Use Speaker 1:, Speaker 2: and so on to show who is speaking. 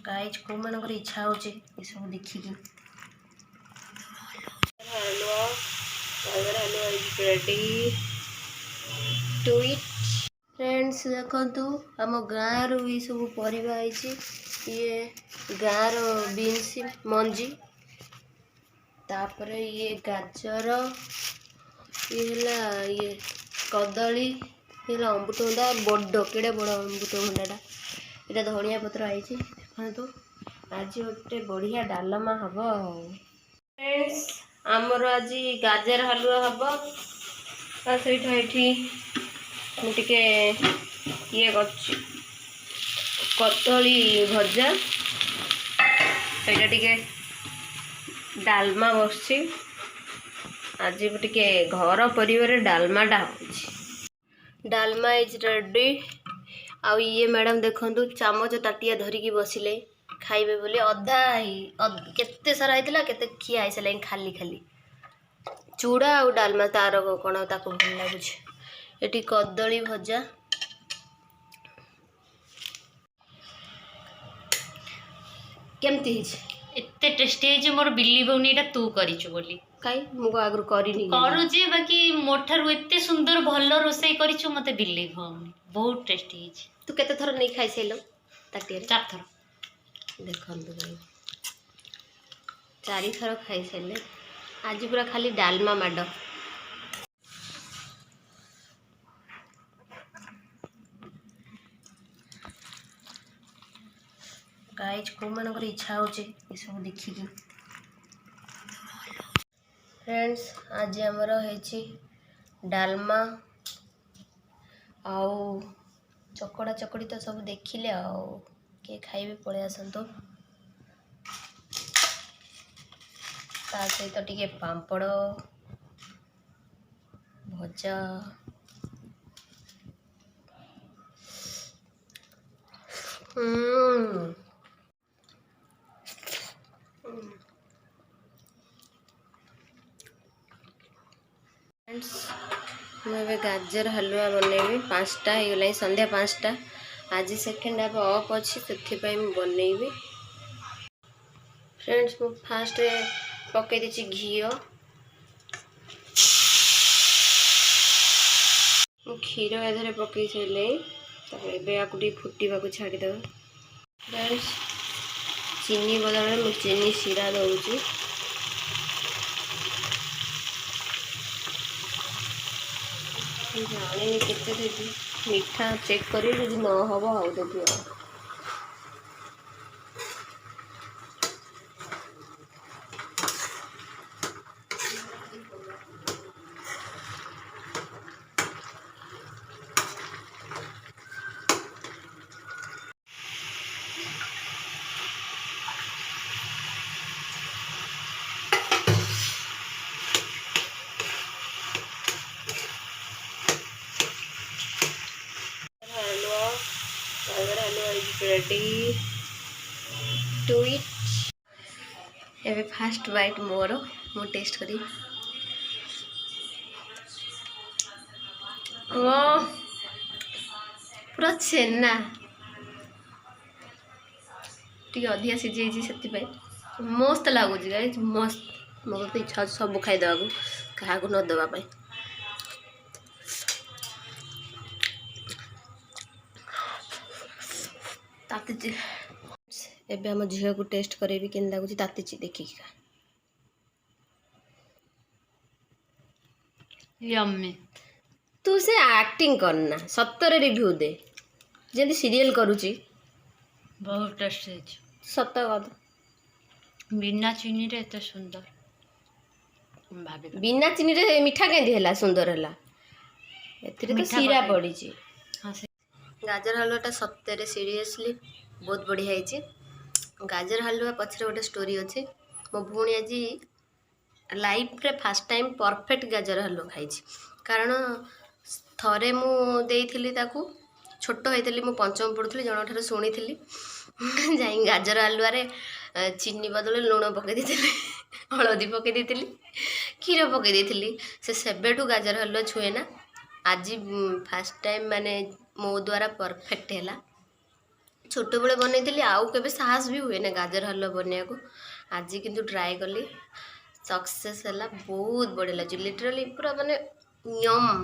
Speaker 1: Guys को मानकर इच्छा होचे ये सब देखिकी halwa halwa is ready to eat. Friends देखो आम गाँव रू ये सब परिबा आइछि ये गाँव रो बीन्स मंजी तापर ये गाजर ये कदली ये अमृतभंडा बड़ केड़े बड़ अमृतभंडाटा ये धनिया पत्र आई देखो आज गोटे बढ़िया डालमा हम। फ्रेंड्स आमर आज गाजर हलवा हम सहित ये मुझे ये कदली भजा ये डालमा बस आज टे घर परिवार डालमाटा हो डालमा इज रेडी। आउ ये मैडम देखो चामच ताटिया धरिकी बसिले खाइबे बोले अधा केते सारा होता केते खिया हो सारे खाली खाली चूड़ा आ डालमा तार कौन ताको भल लगुच ये कदली भजा केमती
Speaker 2: एते टेस्टी है मोर बिलीव होनी एटा तू करिछु बोली
Speaker 1: काई मु आगु करिनी
Speaker 2: करू जे बाकी मोठारु एते सुंदर भल रोसई करिछु मते बिलीव होनी बहुत टेस्टी है।
Speaker 1: तू केते थर नहीं खाइ सैलो ताटिया
Speaker 2: 4 थर
Speaker 1: देखंतु भाई 4 थर खाइ सैले आज पूरा खाली डालमा माड गाइज को मानकर इच्छा होचे ये सब देखिकी। फ्रेंड्स आज आमर है डालमा आउ चकड़ा चकड़ी तो सब देखिले आउ किए खाइबे पड़े आसतु ता सहित टिके पांपड़ भजा फ्रेंड्स मुझे गाजर हलवा बनैबी 5टा हो गला संध्या 5टा आज सेकेंड हाफ ऑफ अच्छी से बनैबी। फ्रेंड्स मु फास्ट पकई दी घी क्षीर एधरे पकई सारे या फुटा को छाड़ीदेव। फ्रेंड्स चीनी बदल में चीनी सीरा दूसरी जानी केते देवी मीठा चेक करी जब न हम आउ देवी रेडी टू इट। एवं फास्ट बाइट मोर मु टेस्ट करी पूरा छेना टी अधिका सीझे से मस्त लगुच गाइज मस्त मत तो इच्छा सब खाईदेवा क्या न देवाई ताती एबे हम झील को टेस्ट करेबी केन लगुच ताती देखिकी
Speaker 2: यम्मी
Speaker 1: तू से एक्टिंग करना सत्तर रिव्यू दे जल्दी सीरियल करूची
Speaker 2: बहुत टेस्टी है
Speaker 1: सत कद
Speaker 2: बिना चीनी रे एते सुंदर भाभी
Speaker 1: बिना चीनी रे मीठा केंदी हैला सुंदर हैला एथिरे तो सीरा पड़ी छी।
Speaker 2: हां
Speaker 1: गाजर हलवाटा सत्तरे सीरियसली बहुत बढ़िया है। गाजर हलवा पछरे गोटे स्टोरी अच्छे मो भूणी आज लाइफ रे फास्ट टाइम परफेक्ट गाजर हलवा खाई कारण थरे मुझे ताकू छोट होती मु पंचम पढ़ुली जन ठार शुणी जा गाजर हलवा चीनी बदल लुण पकई हलदी पकई क्षीर पकई से सेबेठू गाजर हलवा छुए ना आज फास्ट टाइम माने मो द्वारा परफेक्ट है ଛୋଟବେଳେ ବନେଇଥିଲି, ଆଉ କେବେ ସାହସ ବି ହୁଏ ନା ଗାଜର ହାଲୁଆ ବନେଇବାକୁ। ଆଜି କିନ୍ତୁ ଟ୍ରାଏ କଲି, ସକ୍ସେସ୍ ହେଲା, ବହୁତ ବଢ଼ିଆ ଲାଗୁଛି। ଲିଟରାଲି ପୁରା ମାନେ ୟମ୍